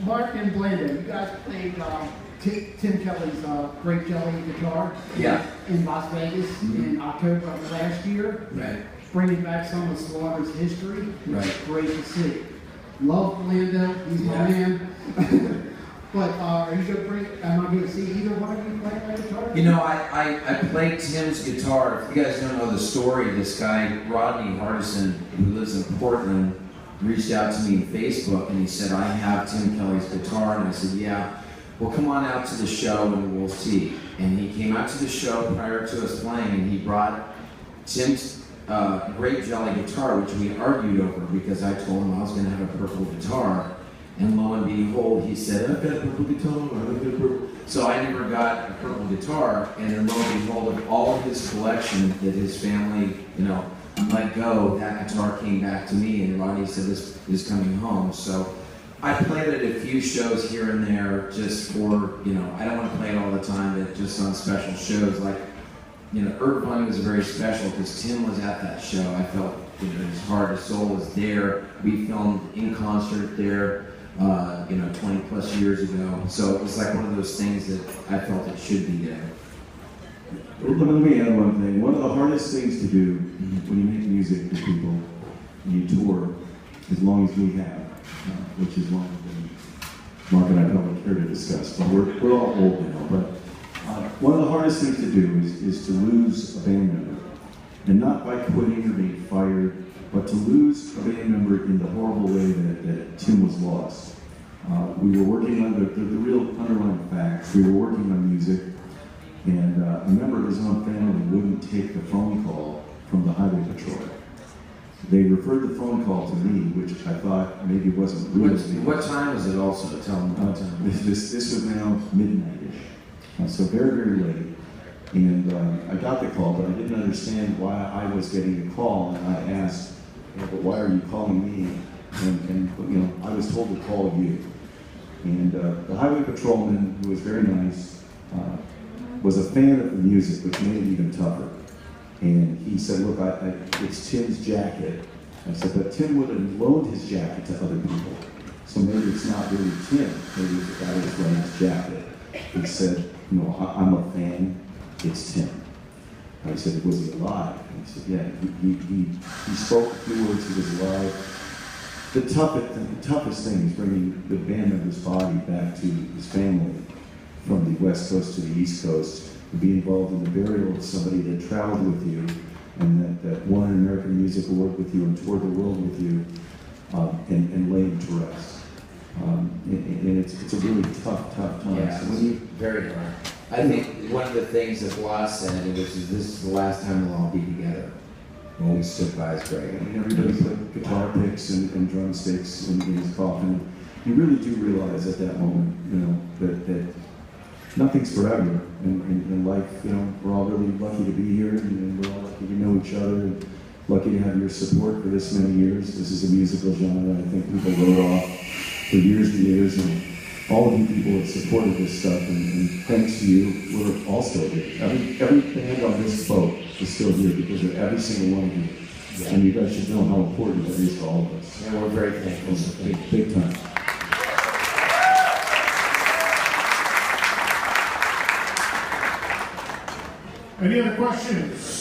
Mark and Blanda, you guys played Tim Kelly's Grape-jelly guitar in Las Vegas in October of last year. Right. Bringing back some of Slaughter's history. Right. Great to see. Love Blanda, he's my man. But are you going to bring, am I going to see either one of you play my guitar? You know, I played Tim's guitar. If you guys don't know the story, this guy, Rodney Hardison, who lives in Portland, reached out to me on Facebook and he said, I have Tim Kelly's guitar. And I said, yeah, well, come on out to the show and we'll see. And he came out to the show prior to us playing and he brought Tim's Grape-jelly guitar, which we argued over because I told him I was going to have a purple guitar. And lo and behold, he said, I've got a purple guitar, I've got a purple. So I never got a purple guitar, and then lo and behold, of all of his collection that his family, let go, that guitar came back to me, and Rodney said, this is coming home. So I played it at a few shows here and there, just for, I don't want to play it all the time, but just on special shows. Like, Irvine was very special because Tim was at that show. I felt, his heart, his soul was there. We filmed in concert there. 20 plus years ago. So it was like one of those things that I felt it should be there. Let me add one thing. One of the hardest things to do when you make music for people, you tour as long as we have, which is longer than Mark and I don't care to discuss, but we're all old now. But one of the hardest things to do is to lose a band member. And not by quitting or being fired, but to lose a band member in the horrible way that Tim was lost. We were working on the real underlying facts. We were working on music, and a member of his own family wouldn't take the phone call from the highway patrol. They referred the phone call to me, which I thought maybe wasn't real. What time was it also? Tell them what time. This was now midnight-ish, so very, very late. And I got the call, but I didn't understand why I was getting the call, and I asked, but why are you calling me? And I was told to call you. And the highway patrolman, who was very nice, was a fan of the music, which made it even tougher. And he said, look, it's Tim's jacket. I said, but Tim would have loaned his jacket to other people. So maybe it's not really Tim. Maybe it's the guy that's wearing his jacket. He said, I'm a fan. It's Tim. I said, was he alive? And he said, yeah. He spoke a few words. He was alive. The toughest thing is bringing the band member's body back to his family from the West Coast to the East Coast, to be involved in the burial of somebody that traveled with you and that won an American Music Award with you and toured the world with you, and lay him to rest. And it's a really tough time. Yeah, so very hard. I think one of the things that Blas said, which is this is the last time we'll all be together when we stood by his grave. And everybody put guitar picks and drumsticks in his coffin. You really do realize at that moment, that nothing's forever in life. We're all really lucky to be here, and we're all lucky to know each other, and lucky to have your support for this many years. This is a musical genre I think people wrote off for years and years, and all of you people have supported this stuff, and thanks to you, we're all still here. Every band on this boat is still here because of every single one of you. Yeah. And you guys should know how important that is to all of us. Yeah, we're very thankful. Big time. Any other questions?